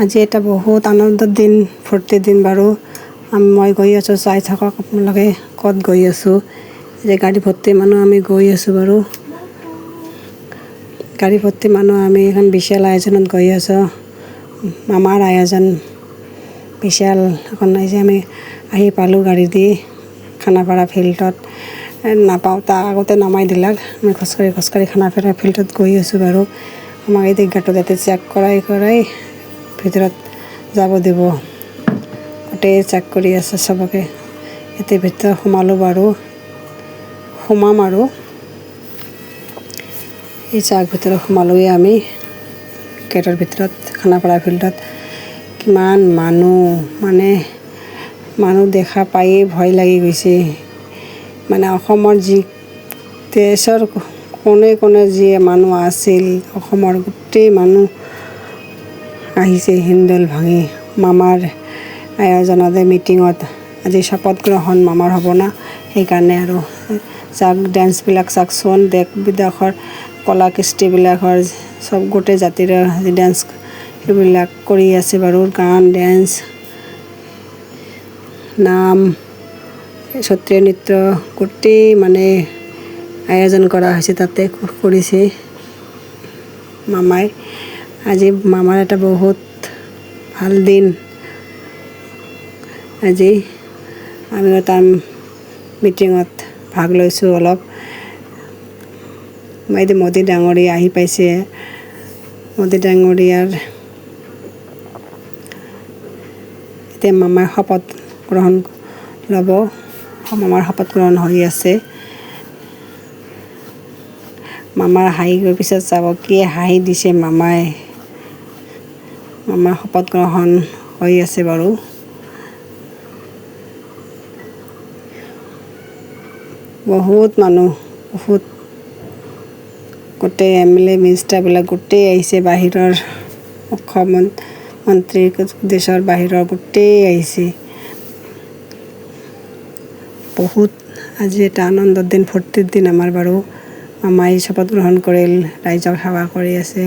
আজি এটা বহুত আনন্দৰ দিন, ফূৰ্তিৰ দিন বাৰু। মই গৈ আছোঁ, চাই থাকক আপোনালোকে ক'ত গৈ আছোঁ। যে গাড়ী ভৰ্তি মানুহ আমি গৈ আছোঁ বাৰু। গাড়ী ভৰ্তি মানুহ আমি এখন বিশাল আয়োজনত গৈ আছোঁ। মামাৰ আয়োজন বিশাল এখন যে আমি আহি পালোঁ গাড়ী দি খানাপাৰা ফিল্ডত। নাপাওঁ তাৰ আগতে নমাই দিলাক। আমি খোজকাঢ়ি খানাপাৰা ফিল্ডত গৈ আছোঁ বাৰু। আমাক এই গেটত ইয়াতে চেক কৰাই ভিতৰত যাব দিব। গোটেই চেক কৰি আছে চবকে। ইয়াতে ভিতৰত সোমালোঁ বাৰু, সোমাম আৰু এই চাক ভিতৰত সোমালোঁৱে আমি গেটৰ ভিতৰত খানাপাৰা ফিল্ডত। কিমান মানুহ দেখা পায়েই ভয় লাগি গৈছে। মানে অসমৰ যি দেশৰ কোণে কোণে যি মানুহ আছিল, অসমৰ গোটেই মানুহ আহিছে হিন্দোল ভাঙি। মামাৰ আয়োজনতে মিটিঙত আজি শপত গ্ৰহণ মামাৰ হ'ব না, সেইকাৰণে আৰু চাওক ডেন্সবিলাক চাওকচোন, দেশ বিদেশৰ কলা কৃষ্টিবিলাকৰ চব গোটেই জাতিৰ ডেন্স সেইবিলাক কৰি আছে বাৰু। গান, ডেন্স, নাম, সত্ৰীয়া নৃত্য গোটেই আয়োজন কৰা হৈছে, তাতে কৰিছে মামাই। আজি মামাৰ এটা বহুত ভাল দিন। আজি আমিও তাৰ মিটিঙত ভাগ লৈছোঁ অলপ। এতিয়া মোদী ডাঙৰীয়া আহি পাইছে। মোদী ডাঙৰীয়াৰ এতিয়া মামাই শপত গ্ৰহণ ল'ব। মামাৰ শপত গ্ৰহণ হৈ আছে। মামাৰ হাঁহি গৈ পিছত চাব কি হাঁহি দিছে মামাই। মামাৰ শপত গ্ৰহণ হৈ আছে বাৰু। বহুত মানুহ, বহুত গোটেই MLA মিনিষ্টাৰবিলাক গোটেই আহিছে। বাহিৰৰ মুখ্যমন্ত্ৰী দেশৰ বাহিৰৰ গোটেই আহিছে। বহুত আজি এটা আনন্দৰ দিন, ফূৰ্তিৰ দিন আমাৰ বাৰু। মামাই শপত গ্ৰহণ কৰিল, ৰাইজক সেৱা কৰি আছে।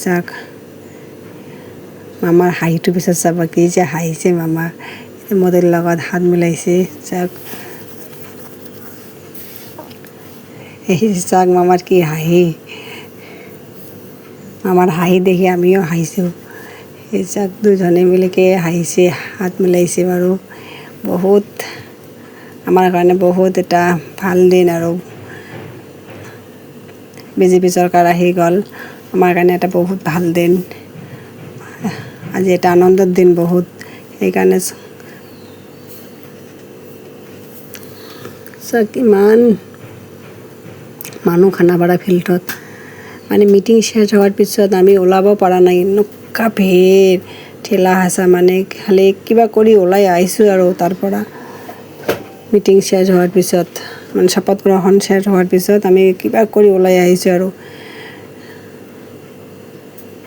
চাওক মামাৰ হাঁহিটো পিছত চাব কি যে হাঁহিছে মামা। মোদীৰ লগত হাত মিলাইছে। চাওক চাওক মামাৰ কি হাঁহি। মামাৰ হাঁহি দেখি আমিও হাঁহিছোঁ। এই চাওক দুজনে মিলিকে হাঁহিছে, হাত মিলাইছে বাৰু। বহুত আমাৰ কাৰণে বহুত এটা ভাল দিন আৰু। BJP চৰকাৰ আহি গ'ল, আমাৰ কাৰণে এটা বহুত ভাল দিন। আজি এটা আনন্দৰ দিন বহুত, সেইকাৰণে চাওক কিমান মানুহ খানাপাৰা ফিল্ডত। মিটিং শেষ হোৱাৰ পিছত আমি ওলাব পৰা নাই, এনেকুৱা ভিৰ ঠেলা হেঁচা। খালি কিবা কৰি ওলাই আহিছোঁ আৰু তাৰ পৰা। মিটিং শেষ হোৱাৰ পিছত শপত গ্ৰহণ শেষ হোৱাৰ পিছত আমি কিবা কৰি ওলাই আহিছোঁ আৰু।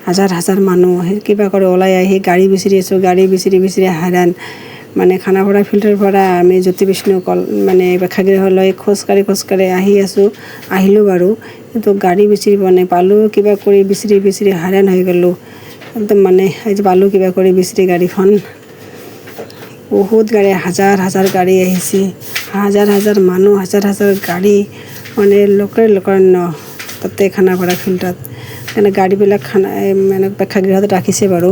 হাজাৰ হাজাৰ মানুহ কিবা কৰি ওলাই আহি গাড়ী বিচাৰি আছোঁ, গাড়ী বিচাৰি হাৰান। খানাপাৰা ফিল্ডৰ পৰা আমি জ্যোতি বিষ্ণু প্ৰেক্ষাগৃহলৈ খোজকাঢ়ি আহিলোঁ বাৰু। কিন্তু গাড়ী বিচাৰি পোৱা নাই। পালোঁ কিবা কৰি বিচাৰি হাৰান হৈ গ'লোঁ। একদম আজি পালোঁ কিবা কৰি বিচাৰি গাড়ীখন। বহুত গাড়ী, হাজাৰ হাজাৰ গাড়ী আহিছে। হাজাৰ হাজাৰ মানুহ, হাজাৰ হাজাৰ গাড়ী, লোকাৰণ্য তাতে খানাপাৰা ফিল্ডত। গাড়ীবিলাক প্ৰেক্ষাগৃহত ৰাখিছে বাৰু।